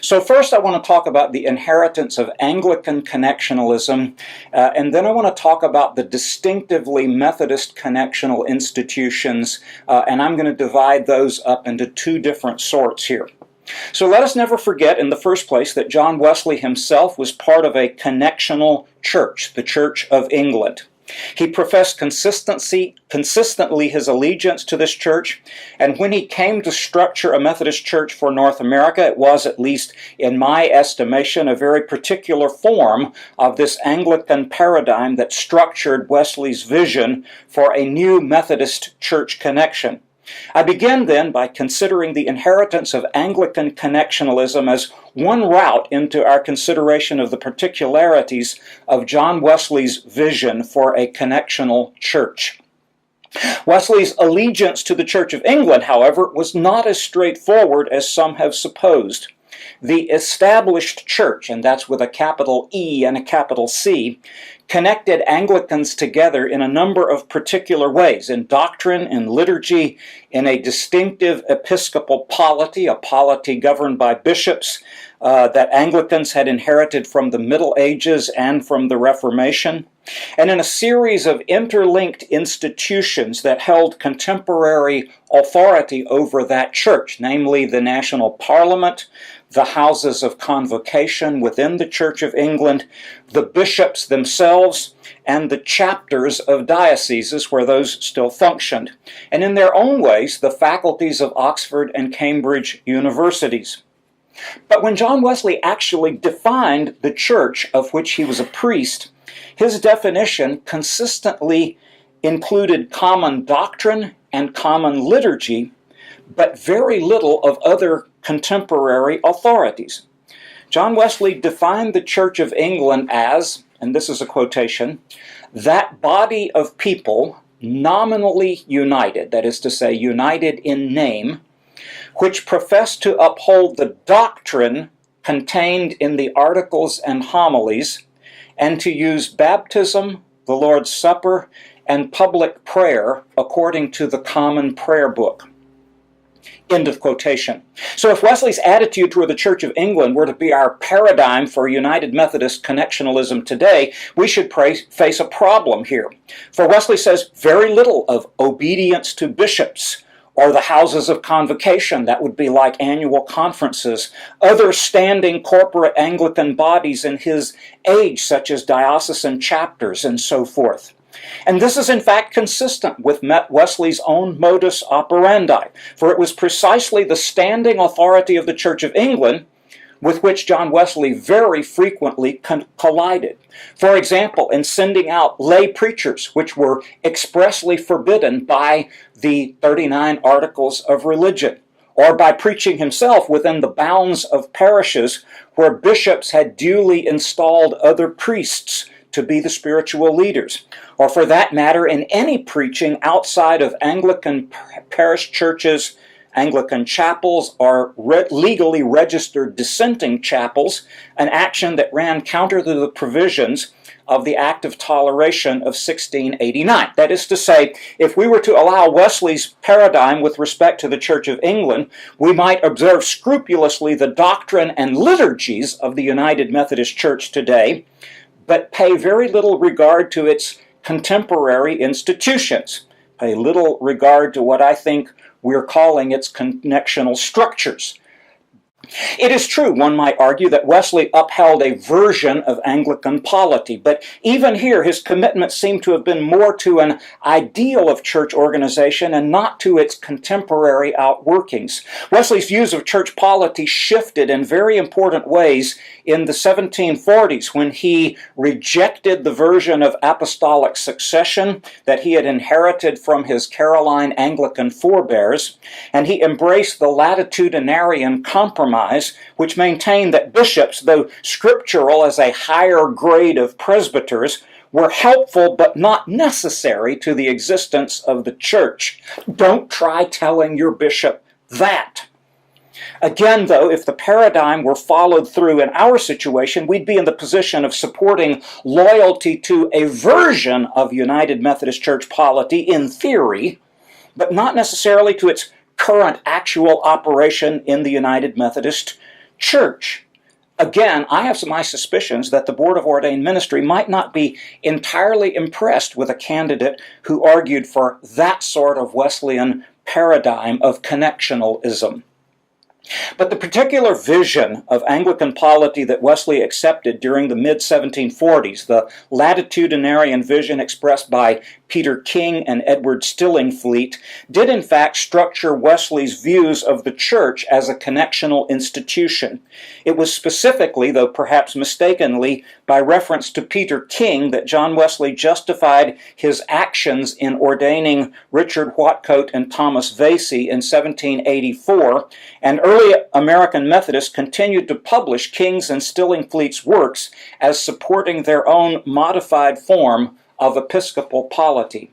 So first I want to talk about the inheritance of Anglican connectionalism, and then I want to talk about the distinctively Methodist connectional institutions, and I'm going to divide those up into two different sorts here. So let us never forget, in the first place, that John Wesley himself was part of a connectional church, the Church of England. He professed consistently his allegiance to this church, and when he came to structure a Methodist church for North America, it was, at least in my estimation, a very particular form of this Anglican paradigm that structured Wesley's vision for a new Methodist church connection. I begin then by considering the inheritance of Anglican connectionalism as one route into our consideration of the particularities of John Wesley's vision for a connectional church. Wesley's allegiance to the Church of England, however, was not as straightforward as some have supposed. The established church, and that's with a capital E and a capital C, connected Anglicans together in a number of particular ways, in doctrine, in liturgy, in a distinctive episcopal polity, a polity governed by bishops that Anglicans had inherited from the Middle Ages and from the Reformation, and in a series of interlinked institutions that held contemporary authority over that church, namely the National Parliament, the Houses of Convocation within the Church of England, the bishops themselves, and the chapters of dioceses where those still functioned, and in their own ways, the faculties of Oxford and Cambridge universities. But when John Wesley actually defined the church of which he was a priest, his definition consistently included common doctrine and common liturgy, but very little of other contemporary authorities. John Wesley defined the Church of England as, and this is a quotation, that body of people nominally united, that is to say, united in name, which profess to uphold the doctrine contained in the Articles and Homilies, and to use baptism, the Lord's Supper, and public prayer according to the Common Prayer Book. End of quotation. So if Wesley's attitude toward the Church of England were to be our paradigm for United Methodist connectionalism today, we should face a problem here. For Wesley says very little of obedience to bishops, or the Houses of Convocation, that would be like annual conferences, other standing corporate Anglican bodies in his age, such as diocesan chapters and so forth. And this is in fact consistent with Wesley's own modus operandi, for it was precisely the standing authority of the Church of England with which John Wesley very frequently collided. For example, in sending out lay preachers, which were expressly forbidden by the 39 Articles of Religion, or by preaching himself within the bounds of parishes where bishops had duly installed other priests to be the spiritual leaders, or for that matter, in any preaching outside of Anglican parish churches, Anglican chapels, or legally registered dissenting chapels, an action that ran counter to the provisions of the Act of Toleration of 1689. That is to say, if we were to allow Wesley's paradigm with respect to the Church of England, we might observe scrupulously the doctrine and liturgies of the United Methodist Church today, but pay very little regard to its contemporary institutions, pay little regard to what I think we're calling its connectional structures. It is true, one might argue, that Wesley upheld a version of Anglican polity, but even here his commitment seemed to have been more to an ideal of church organization and not to its contemporary outworkings. Wesley's views of church polity shifted in very important ways in the 1740s when he rejected the version of apostolic succession that he had inherited from his Caroline Anglican forebears, and he embraced the latitudinarian compromise, which maintained that bishops, though scriptural as a higher grade of presbyters, were helpful but not necessary to the existence of the church. Don't try telling your bishop that. Again, though, if the paradigm were followed through in our situation, we'd be in the position of supporting loyalty to a version of United Methodist Church polity in theory, but not necessarily to its current actual operation in the United Methodist church. Again, I have my suspicions that the Board of Ordained Ministry might not be entirely impressed with a candidate who argued for that sort of Wesleyan paradigm of connectionalism. But the particular vision of Anglican polity that Wesley accepted during the mid-1740s, the latitudinarian vision expressed by Peter King and Edward Stillingfleet, did in fact structure Wesley's views of the church as a connectional institution. It was specifically, though perhaps mistakenly, by reference to Peter King that John Wesley justified his actions in ordaining Richard Whatcoat and Thomas Vasey in 1784, and early American Methodists continued to publish King's and Stillingfleet's works as supporting their own modified form of episcopal polity.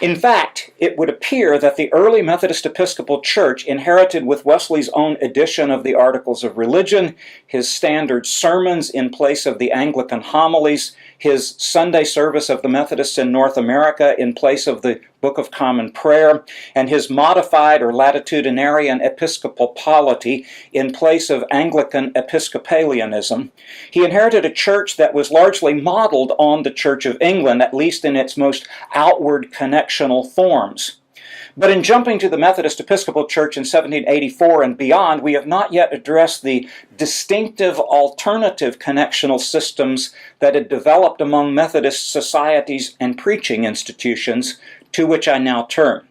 In fact, it would appear that the early Methodist Episcopal Church inherited with Wesley's own edition of the Articles of Religion, his standard sermons in place of the Anglican homilies, his Sunday service of the Methodists in North America in place of the Book of Common Prayer, and his modified or latitudinarian episcopal polity in place of Anglican Episcopalianism. He inherited a church that was largely modeled on the Church of England, at least in its most outward connectional forms. But in jumping to the Methodist Episcopal Church in 1784 and beyond, we have not yet addressed the distinctive alternative connectional systems that had developed among Methodist societies and preaching institutions, to which I now turn.